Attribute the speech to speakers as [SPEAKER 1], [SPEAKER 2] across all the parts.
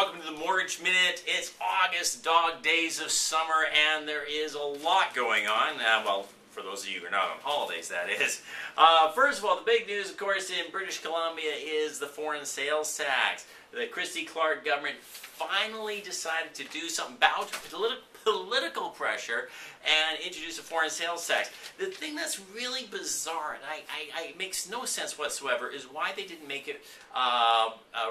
[SPEAKER 1] welcome to the Mortgage Minute. It's August, dog days of summer, and there is a lot going on. Well, for those of you who are not on holidays, that is. First of all, the big news, of course, in British Columbia is the foreign sales tax. The Christy Clark government finally decided to do something about political pressure and introduce a foreign sales tax. The thing that's really bizarre, and it makes no sense whatsoever, is why they didn't make it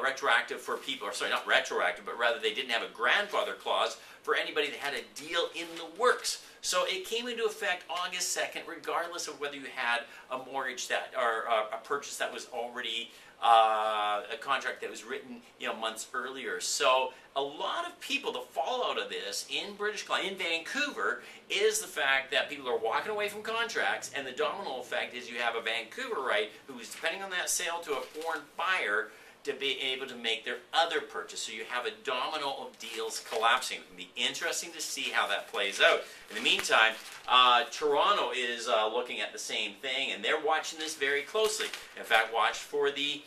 [SPEAKER 1] retroactive for people, or sorry, not retroactive, but rather they didn't have a grandfather clause for anybody that had a deal in the works. So it came into effect August 2nd, regardless of whether you had a mortgage that, or a purchase that was already a contract that was written, months earlier. So a lot of people, the fallout of this in British Columbia, in Vancouver, is the fact that people are walking away from contracts, and the domino effect is you have a Vancouverite who is depending on that sale to a foreign buyer to be able to make their other purchase. So you have a domino of deals collapsing. It can be interesting to see how that plays out. In the meantime, Toronto is looking at the same thing, and they're watching this very closely. In fact, watch for the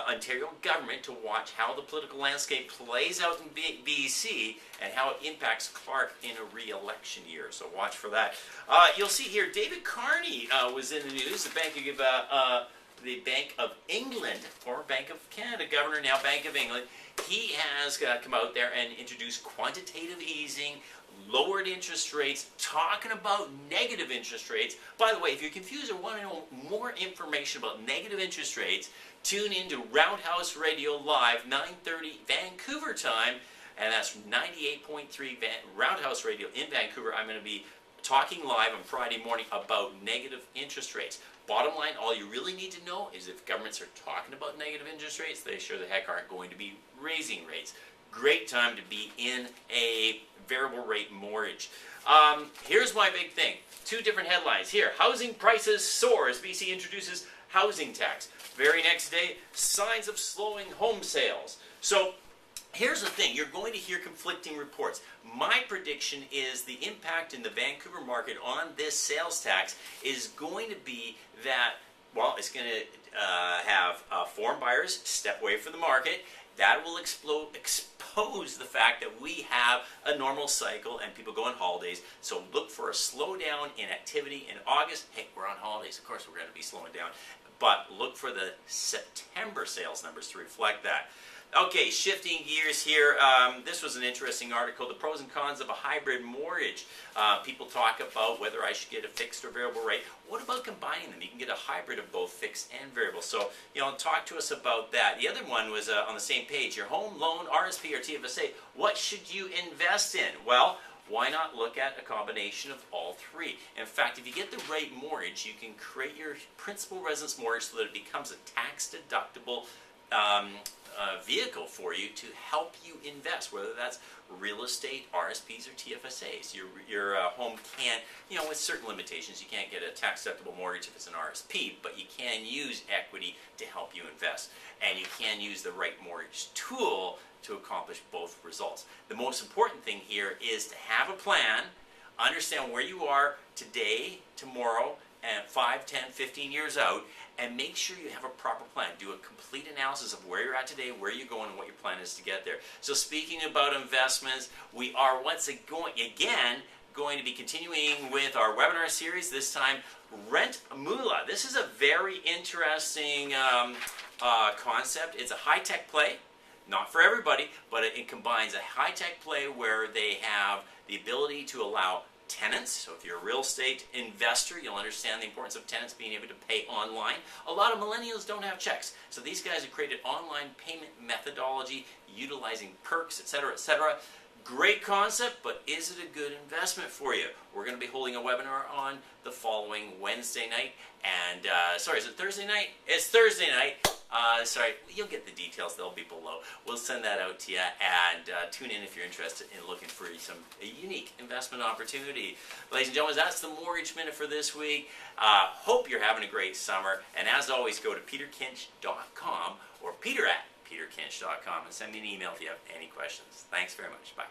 [SPEAKER 1] Ontario government to watch how the political landscape plays out in BC and how it impacts Clark in a re-election year. So watch for that. You'll see here, David Carney was in the news. The Bank of England, former Bank of Canada governor, now Bank of England, he has come out there and introduced quantitative easing, lowered interest rates, talking about negative interest rates. By the way, if you're confused or want to know more information about negative interest rates, tune in to Roundhouse Radio Live, 9:30 Vancouver time, and that's 98.3 Roundhouse Radio in Vancouver. I'm going to be talking live on Friday morning about negative interest rates. Bottom line, all you really need to know is if governments are talking about negative interest rates, they sure the heck aren't going to be raising rates. Great time to be in a variable rate mortgage. Here's my big thing. Two different headlines here. Housing prices soar as BC introduces housing tax. Very next day, signs of slowing home sales. So here's the thing, you're going to hear conflicting reports. My prediction is the impact in the Vancouver market on this sales tax is going to be that, well, it's going to have foreign buyers step away from the market. That will expose the fact that we have a normal cycle and people go on holidays. So look for a slowdown in activity in August. Hey, we're on holidays. Of course we're going to be slowing down. But look for the September sales numbers to reflect that. Okay, shifting gears here. This was an interesting article, the pros and cons of a hybrid mortgage. People talk about whether I should get a fixed or variable rate. What about combining them? You can get a hybrid of both fixed and variable. So, talk to us about that. The other one was on the same page. Your home loan, RSP or TFSA, what should you invest in? Well, why not look at a combination of all three? In fact, if you get the right mortgage, you can create your principal residence mortgage so that it becomes a tax-deductible vehicle for you to help you invest, whether that's real estate, RSPs, or TFSAs. Your home can't, with certain limitations, you can't get a tax-deductible mortgage if it's an RSP, but you can use equity to help you invest. And you can use the right mortgage tool to accomplish both results. The most important thing here is to have a plan, understand where you are today, tomorrow, and 5, 10, 15 years out, and make sure you have a proper plan. Do a complete analysis of where you're at today, where you're going, and what your plan is to get there. So speaking about investments, we are once again going to be continuing with our webinar series, this time Rent Moolah. This is a very interesting concept. It's a high-tech play. Not for everybody, but it combines a high-tech play where they have the ability to allow tenants. So if you're a real estate investor, you'll understand the importance of tenants being able to pay online. A lot of millennials don't have checks. So these guys have created online payment methodology utilizing perks, etc., etc. Great concept, but is it a good investment for you? We're going to be holding a webinar on the following Wednesday night. And, sorry, is it Thursday night? It's Thursday night. Sorry, you'll get the details. They'll be below. We'll send that out to you, and tune in if you're interested in looking for a unique investment opportunity. Ladies and gentlemen, that's the Mortgage Minute for this week. Hope you're having a great summer. And as always, go to peterkinch.com or peter@peterkinch.com and send me an email if you have any questions. Thanks very much. Bye.